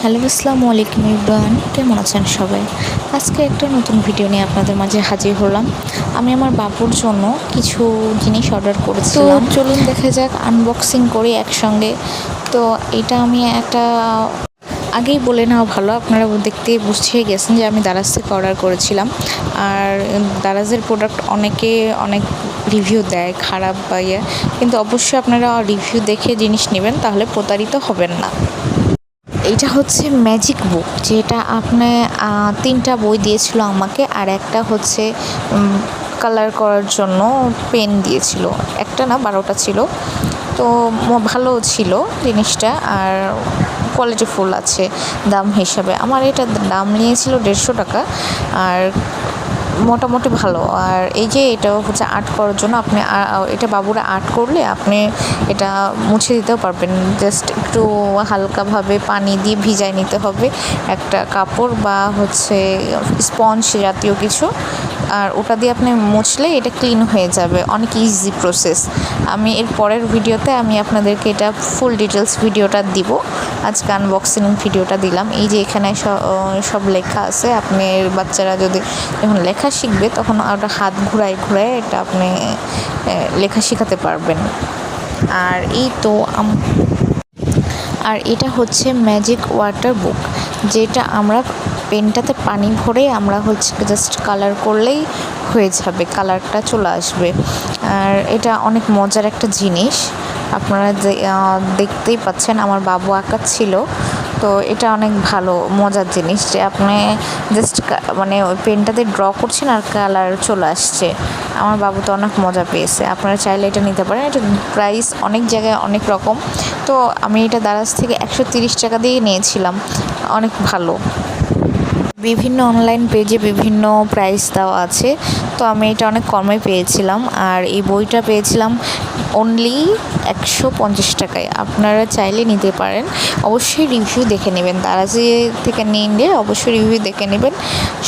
Hello আসসালামু আলাইকুম ইব্রান, কেমন আছেন সবাই? আজকে একটা নতুন ভিডিও নিয়ে আপনাদের মাঝে হাজির হলাম। আমি আমার বাবুর জন্য কিছু জিনিস অর্ডার করেছিলাম, তো চলুন দেখা যাক, আনবক্সিং করি একসঙ্গে। তো এটা আমি একটা আগেই বলে নেওয়া ভালো, আপনারা দেখতেই বুঝতেই গেছেন যে আমি দারাজ থেকে অর্ডার করেছিলাম। আর দারাজের প্রোডাক্ট অনেকে অনেক রিভিউ দেয় খারাপ বা ইয়ে, কিন্তু অবশ্যই আপনারা রিভিউ দেখে জিনিস নেবেন, তাহলে প্রতারিত হবেন না। এইটা হচ্ছে ম্যাজিক বুক, যেটা আপনি 3টা বই দিয়েছিল আমাকে, আর একটা হচ্ছে কালার করার জন্য পেন দিয়েছিল। একটা না 12টা ছিল, তো ভালো ছিল জিনিসটা, আর কোয়ালিটিফুল আছে দাম হিসাবে। আমার এটা দাম নিয়েছিল 150 টাকা, আর মোটামুটি ভালো। আর এই যে এটা হচ্ছে আর্ট করার জন্য, আপনি এটা বাবুরা আর্ট করলে আপনি এটা মুছে দিতেও পারবেন। জাস্ট একটু হালকাভাবে পানি দিয়ে ভিজায় নিতে হবে একটা কাপড় বা হচ্ছে স্পঞ্জ জাতীয় কিছু, আর ওটা দিয়ে আপনি মুছলে এটা ক্লিন হয়ে যাবে। অনেক ইজি প্রসেস। আমি এর পরের ভিডিওতে আমি আপনাদেরকে এটা ফুল ডিটেলস ভিডিওটা দিব। আজকে আনবক্সিং ভিডিওটা দিলাম। এই যে এখানে সব লেখা আছে, আপনার বাচ্চারা যদি যখন লেখা শিখবে তখন ওটা হাত ঘুরায় ঘুরায় এটা আপনি লেখা শেখাতে পারবেন। আর এই তো আর এটা হচ্ছে ম্যাজিক ওয়াটার বুক, যেটা আমরা পেনটাতে পানি ভরে আমরা হচ্ছে জাস্ট কালার করলেই হয়ে যাবে, কালারটা চলে আসবে। আর এটা অনেক মজার একটা জিনিস, আপনারা দেখতেই পাচ্ছেন আমার বাবু আঁকাচ্ছিল। তো এটা অনেক ভালো মজার জিনিস যে আপনি জাস্ট মানে ওই পেনটাতে ড্র করছেন আর কালার চলে আসছে। আমার বাবু তো অনেক মজা পেয়েছে। আপনারা চাইলে এটা নিতে পারেন। এটা প্রাইস অনেক জায়গায় অনেক রকম, তো আমি এটা দারাজ থেকে 130 টাকা দিয়ে নিয়েছিলাম। অনেক ভালো। বিভিন্ন অনলাইন পেজে বিভিন্ন প্রাইস দেওয়া আছে, তো আমি এটা অনেক কমে পেয়েছিলাম। আর এই বইটা পেয়েছিলাম অনলি 150 টাকায়। আপনারা চাইলে নিতে পারেন, অবশ্যই রিভিউ দেখে নেবেন। দারাজে থেকে নিলে অবশ্যই রিভিউ দেখে নেবেন,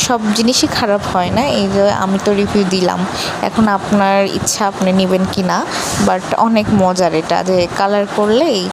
সব জিনিসই খারাপ হয় না। এই যে আমি তো রিভিউ দিলাম, এখন আপনার ইচ্ছা আপনি নেবেন কি না, বাট অনেক মজার এটা, যে কালার করলে